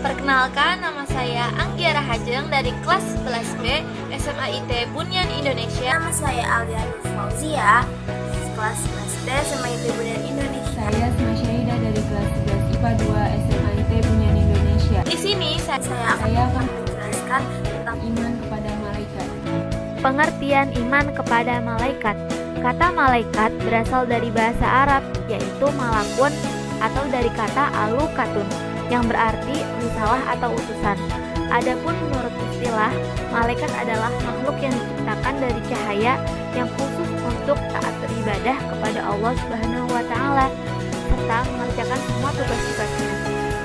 perkenalkan nama saya Anggia Rahajeng dari kelas 11B SMA IT Bunyan Indonesia. Nama saya Alia Fauzia, kelas 11D SMA IT Bunyan Indonesia. Saya Asma Syahidah dari kelas 11 IPA 2 SMA IT Bunyan Indonesia. Di sini Saya akan menjelaskan tentang iman kepada malaikat. Pengertian iman kepada malaikat. Kata malaikat berasal dari bahasa Arab, yaitu malakun atau dari kata alukatun, yang berarti risalah atau utusan. Adapun menurut istilah, malaikat adalah makhluk yang diciptakan dari cahaya yang khusus untuk taat beribadah kepada Allah Subhanahu wa taala serta mengerjakan semua tugas-tugasnya.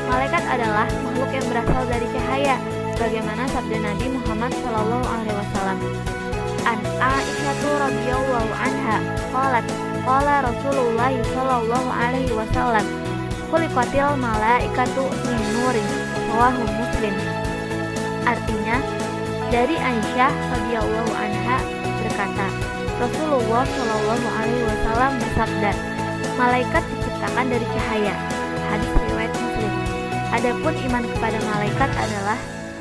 Malaikat adalah makhluk yang berasal dari cahaya, sebagaimana sabda Nabi Muhammad SAW. An Aisyah radhiyallahu anha qalat qala Rasulullah sallallahu alaihi wasallam khuliqatil malaikatu min nurin rawahu Muslim. Artinya, dari Aisyah radhiyallahu anha berkata, Rasulullah sallallahu alaihi wasallam bersabda, malaikat diciptakan dari cahaya. Hadis riwayat Muslim. Adapun iman kepada malaikat adalah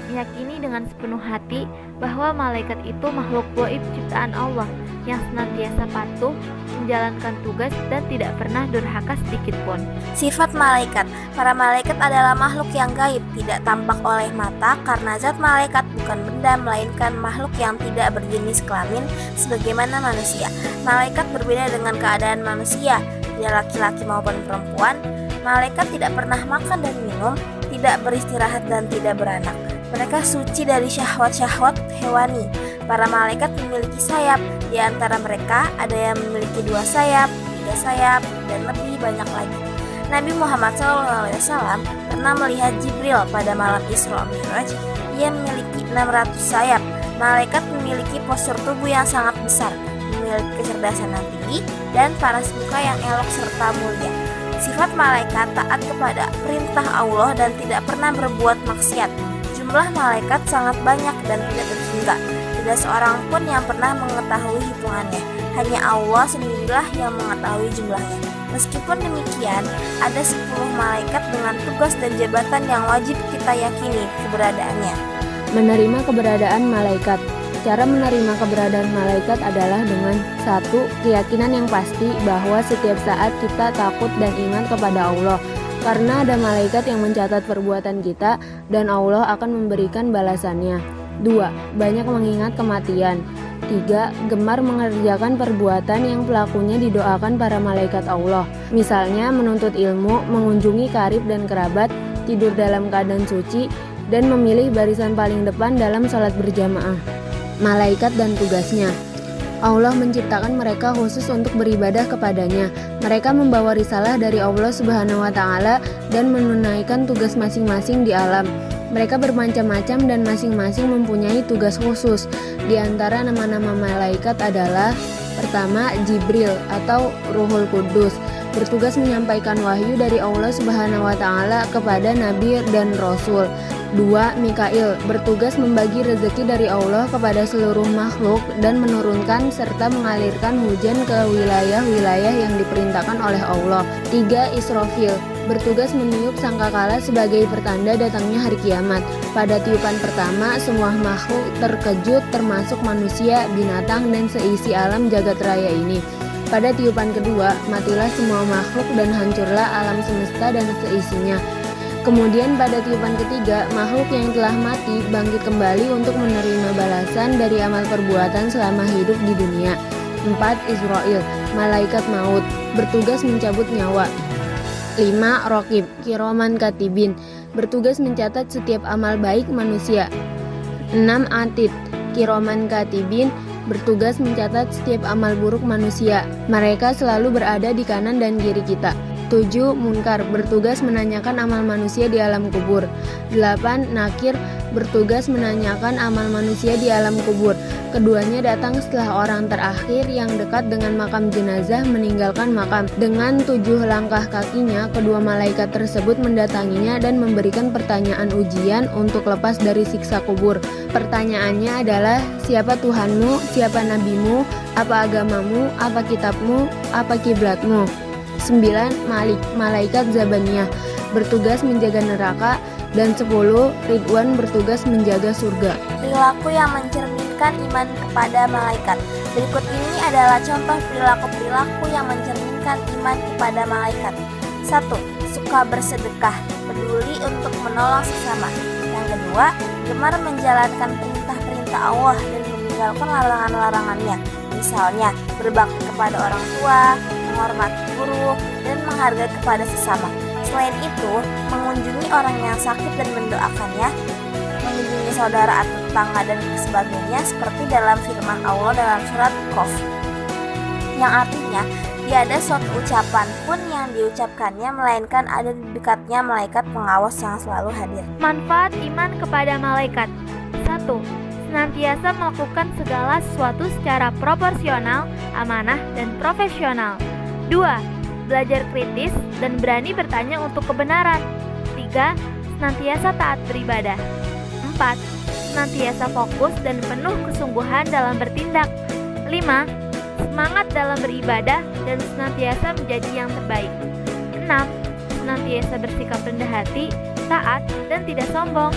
meyakini dengan sepenuh hati bahwa malaikat itu makhluk gaib ciptaan Allah yang senantiasa patuh, menjalankan tugas dan tidak pernah durhaka sedikit pun. sifat malaikat. Para malaikat adalah makhluk yang gaib, tidak tampak oleh mata karena zat malaikat bukan benda melainkan makhluk yang tidak berjenis kelamin sebagaimana manusia. Malaikat berbeda dengan keadaan manusia, tidak laki-laki maupun perempuan. Malaikat tidak pernah makan dan minum, tidak beristirahat dan tidak beranak. Mereka suci dari syahwat-syahwat hewani. Para malaikat memiliki sayap. Di antara mereka ada yang memiliki 2 sayap, 3 sayap, dan lebih banyak lagi. Nabi Muhammad SAW pernah melihat Jibril pada malam Isra Mi'raj. Ia memiliki 600 sayap. Malaikat memiliki postur tubuh yang sangat besar, memiliki kecerdasan yang tinggi, dan paras muka yang elok serta mulia. Sifat malaikat taat kepada perintah Allah dan tidak pernah berbuat maksiat. Jumlah malaikat sangat banyak dan tidak terhingga. Tidak seorang pun yang pernah mengetahui hitungannya. Hanya Allah sendirilah yang mengetahui jumlahnya. Meskipun demikian, ada 10 malaikat dengan tugas dan jabatan yang wajib kita yakini keberadaannya. Menerima keberadaan malaikat. Cara menerima keberadaan malaikat adalah dengan 1. Keyakinan yang pasti bahwa setiap saat kita takut dan ingat kepada Allah, karena ada malaikat yang mencatat perbuatan kita dan Allah akan memberikan balasannya. 2. Banyak mengingat kematian. 3. Gemar mengerjakan perbuatan yang pelakunya didoakan para malaikat Allah. Misalnya menuntut ilmu, mengunjungi karib dan kerabat, tidur dalam keadaan suci, dan memilih barisan paling depan dalam salat berjamaah. Malaikat dan tugasnya. Allah menciptakan mereka khusus untuk beribadah kepadanya. Mereka membawa risalah dari Allah Subhanahu wa taala dan menunaikan tugas masing-masing di alam. Mereka bermacam-macam dan masing-masing mempunyai tugas khusus. Di antara nama-nama malaikat adalah: pertama, Jibril atau Ruhul Kudus, bertugas menyampaikan wahyu dari Allah Subhanahu wa taala kepada nabi dan rasul. 2. Mikail, bertugas membagi rezeki dari Allah kepada seluruh makhluk dan menurunkan serta mengalirkan hujan ke wilayah-wilayah yang diperintahkan oleh Allah. 3. Israfil, bertugas meniup sangkakala sebagai pertanda datangnya hari kiamat. Pada tiupan pertama, semua makhluk terkejut termasuk manusia, binatang, dan seisi alam jagat raya ini. Pada tiupan kedua, matilah semua makhluk dan hancurlah alam semesta dan seisinya. Kemudian pada tiupan ketiga, makhluk yang telah mati bangkit kembali untuk menerima balasan dari amal perbuatan selama hidup di dunia. 4. Israil, malaikat maut, bertugas mencabut nyawa. 5. Raqib, kiroman katibin, bertugas mencatat setiap amal baik manusia. 6. Atid, kiroman katibin, bertugas mencatat setiap amal buruk manusia. Mereka selalu berada di kanan dan kiri kita. 7. Munkar, bertugas menanyakan amal manusia di alam kubur. 8. Nakir, bertugas menanyakan amal manusia di alam kubur. Keduanya datang setelah orang terakhir yang dekat dengan makam jenazah meninggalkan makam. Dengan 7 langkah kakinya, kedua malaikat tersebut mendatanginya dan memberikan pertanyaan ujian untuk lepas dari siksa kubur. Pertanyaannya adalah: siapa Tuhanmu, siapa nabimu, apa agamamu, apa kitabmu, apa kiblatmu. 9. Malik, malaikat Zabaniyah, bertugas menjaga neraka Dan 10. Ridwan bertugas menjaga surga. Perilaku yang mencerminkan iman kepada malaikat. Berikut ini adalah contoh perilaku-perilaku yang mencerminkan iman kepada malaikat. 1. Suka bersedekah, peduli untuk menolong sesama. Yang kedua, gemar menjalankan perintah-perintah Allah dan meninggalkan larangan-larangannya. Misalnya, berbakti kepada orang tua, menghormati guru, dan menghargai kepada sesama. Selain itu, mengunjungi orang yang sakit dan mendoakannya, mengunjungi saudara atau tetangga dan sebagainya, seperti dalam firman Allah dalam surat Qaf, yang artinya tiada suatu ucapan pun yang diucapkannya melainkan ada di dekatnya malaikat pengawas yang selalu hadir. Manfaat iman kepada malaikat. 1. Senantiasa melakukan segala sesuatu secara proporsional, amanah, dan profesional. 2. Belajar kritis dan berani bertanya untuk kebenaran. 3. Senantiasa taat beribadah. 4. Senantiasa fokus dan penuh kesungguhan dalam bertindak. 5. Semangat dalam beribadah dan senantiasa menjadi yang terbaik. 6. Senantiasa bersikap rendah hati, taat, dan tidak sombong.